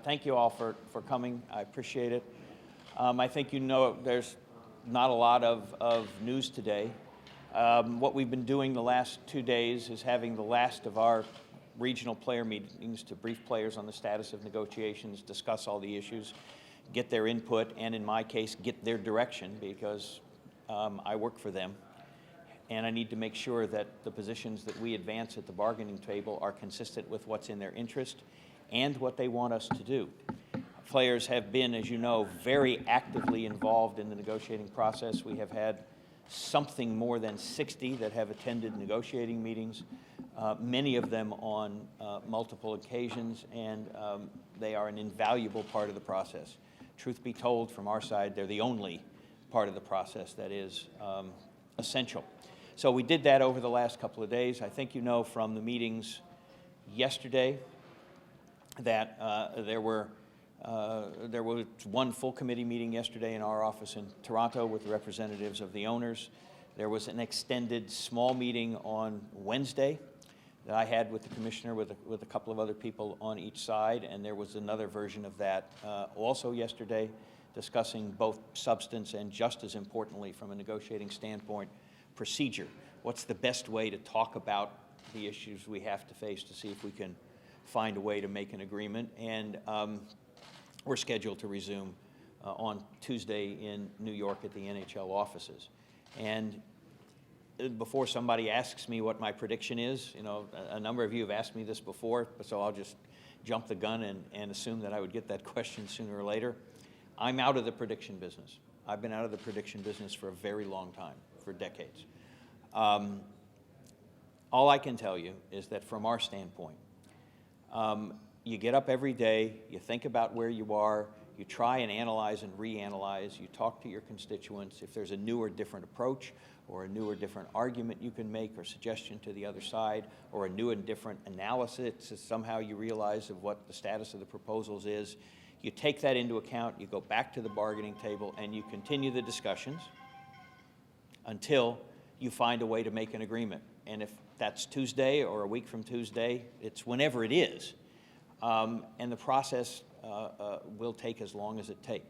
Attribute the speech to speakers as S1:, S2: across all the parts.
S1: Thank you all for coming. I appreciate it. I think you know there's not a lot of news today. What we've been doing the last 2 days is having the last of our regional player meetings to brief players on the status of negotiations, discuss all the issues, get their input, and in my case, get their direction, because I work for them. And I need to make sure that the positions that we advance at the bargaining table are consistent with what's in their interest and what they want us to do. Players have been, as you know, very actively involved in the negotiating process. We have had something more than 60 that have attended negotiating meetings, many of them on multiple occasions, and they are an invaluable part of the process. Truth be told, from our side, they're the only part of the process that is essential. So we did that over the last couple of days. I think you know from the meetings yesterday that there was one full committee meeting yesterday in our office in Toronto with the representatives of the owners. There was an extended small meeting on Wednesday that I had with the commissioner with a couple of other people on each side, and there was another version of that also yesterday, discussing both substance and, just as importantly from a negotiating standpoint, procedure. What's the best way to talk about the issues we have to face to see if we can find a way to make an agreement? And we're scheduled to resume on Tuesday in New York at the NHL offices. And before somebody asks me what my prediction is, you know, a number of you have asked me this before, so I'll just jump the gun and assume that I would get that question sooner or later. I'm out of the prediction business. I've been out of the prediction business for a very long time, for decades. All I can tell you is that from our standpoint, you get up every day, you think about where you are, you try and analyze and reanalyze, you talk to your constituents. If there's a new or different approach or a new or different argument you can make or suggestion to the other side, or a new and different analysis, somehow you realize of what the status of the proposals is, you take that into account, you go back to the bargaining table, and you continue the discussions until you find a way to make an agreement. And if that's Tuesday or a week from Tuesday, it's whenever it is. And the process will take as long as it takes.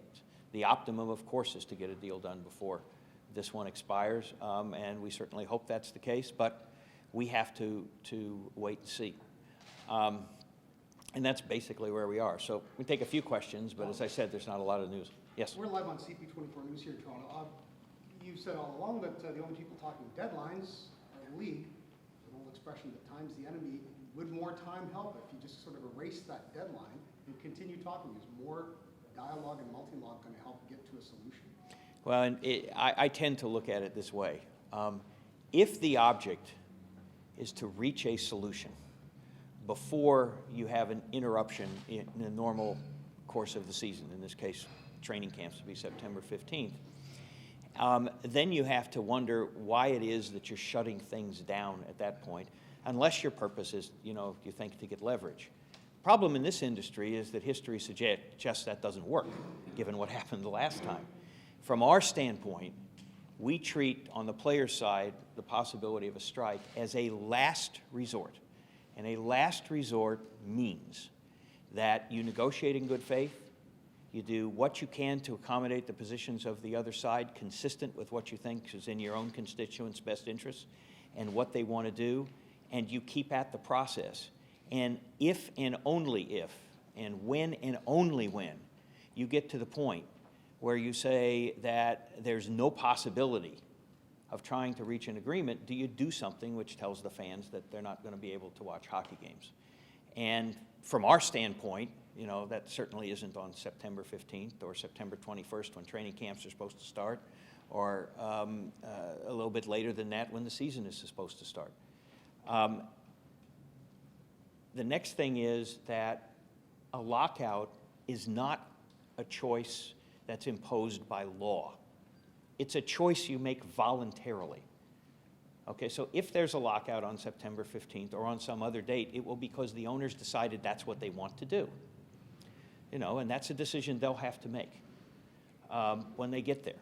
S1: The optimum, of course, is to get a deal done before this one expires, and we certainly hope that's the case, but we have to wait and see. And that's basically where we are. So we take a few questions, but as I said, there's not a lot of news. Yes?
S2: We're live on CP24 News here in Toronto. You've said all along that the only people talking deadlines are the league. There's an old expression that time's the enemy. Would more time help if you just sort of erase that deadline and continue talking? Is more dialogue and multi-log going to help get to a solution?
S1: Well, and I tend to look at it this way. If the object is to reach a solution before you have an interruption in the normal course of the season, in this case, training camps will be September 15th, then you have to wonder why it is that you're shutting things down at that point, unless your purpose is, you know, you think to get leverage. Problem in this industry is that history suggests that doesn't work, given what happened the last time. From our standpoint, we treat, on the player's side, the possibility of a strike as a last resort. And a last resort means that you negotiate in good faith, you do what you can to accommodate the positions of the other side, consistent with what you think is in your own constituents' best interests and what they want to do, and you keep at the process. And if and only if, and when and only when, you get to the point where you say that there's no possibility of trying to reach an agreement, do you do something which tells the fans that they're not going to be able to watch hockey games? And from our standpoint, you know, that certainly isn't on September 15th or September 21st when training camps are supposed to start, or a little bit later than that when the season is supposed to start. The next thing is that a lockout is not a choice that's imposed by law. It's a choice you make voluntarily. Okay, so if there's a lockout on September 15th or on some other date, it will be because the owners decided that's what they want to do. You know, and that's a decision they'll have to make when they get there.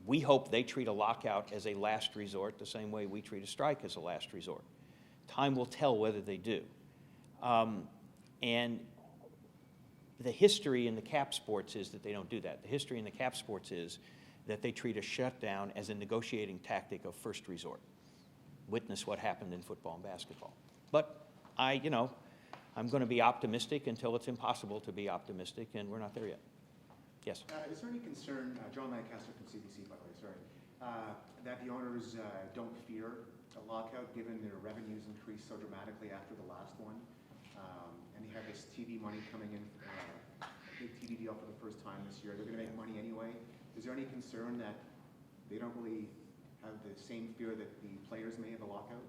S1: We hope they treat a lockout as a last resort the same way we treat a strike as a last resort. Time will tell whether they do. And The history in the cap sports is that they don't do that. The history in the cap sports is that they treat a shutdown as a negotiating tactic of first resort. Witness what happened in football and basketball. But I'm going to be optimistic until it's impossible to be optimistic, and we're not there yet. Yes?
S3: Is there any concern, John Lancaster from CBC, by the way, sorry, that the owners don't fear a lockout given their revenues increased so dramatically after the last one? And they have this TV money coming in, a big TV deal for the first time this year. They're going to make money anyway. Is there any concern that they don't really have the same fear that the players may of a lockout?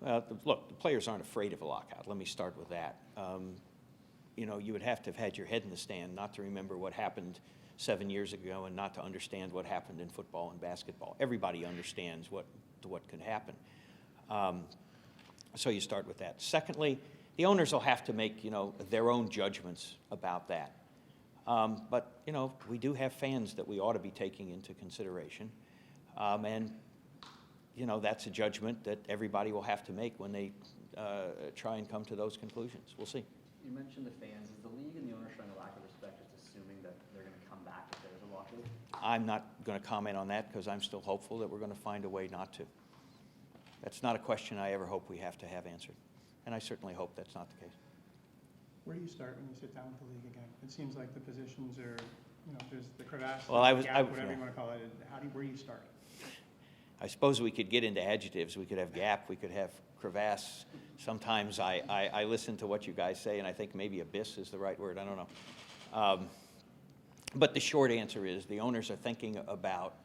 S1: Well, look, the players aren't afraid of a lockout. Let me start with that. You would have to have had your head in the stand not to remember what happened 7 years ago and not to understand what happened in football and basketball. Everybody understands what could happen. So you start with that. Secondly, the owners will have to make, their own judgments about that. But we do have fans that we ought to be taking into consideration. And that's a judgment that everybody will have to make when they try and come to those conclusions. We'll see.
S4: You mentioned the fans. Is the league and the owners showing a lack of respect just assuming that they're going to come back if there's a lockout?
S1: I'm not going to comment on that because I'm still hopeful that we're going to find a way not to. That's not a question I ever hope we have to have answered. And I certainly hope that's not the case.
S5: Where do you start when you sit down with the league again? It seems like the positions are, there's the crevasse,
S1: Well,
S5: the gap, whatever you want to call it. Where do you start?
S1: I suppose we could get into adjectives. We could have gap. We could have crevasse. Sometimes I listen to what you guys say, and I think maybe abyss is the right word. I don't know. But the short answer is the owners are thinking about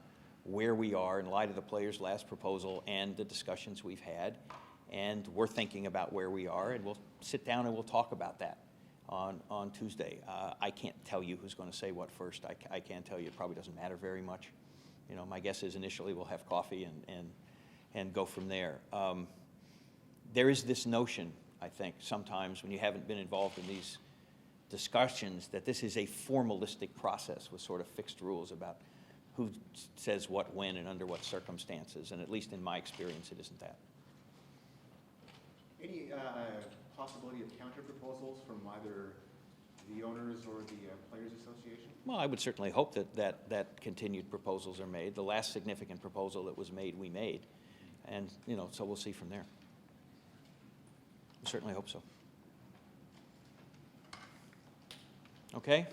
S1: where we are in light of the players' last proposal and the discussions we've had. And we're thinking about where we are, and we'll sit down and we'll talk about that on Tuesday. I can't tell you who's going to say what first. I can tell you it probably doesn't matter very much. My guess is initially we'll have coffee and go from there. There is this notion, I think, sometimes when you haven't been involved in these discussions, that this is a formalistic process with sort of fixed rules about who says what when and under what circumstances, and at least in my experience, it isn't that.
S3: Any possibility of counter proposals from either the owners or the Players Association?
S1: Well, I would certainly hope that continued proposals are made. The last significant proposal that was made, we made. And, so we'll see from there. I certainly hope so. Okay?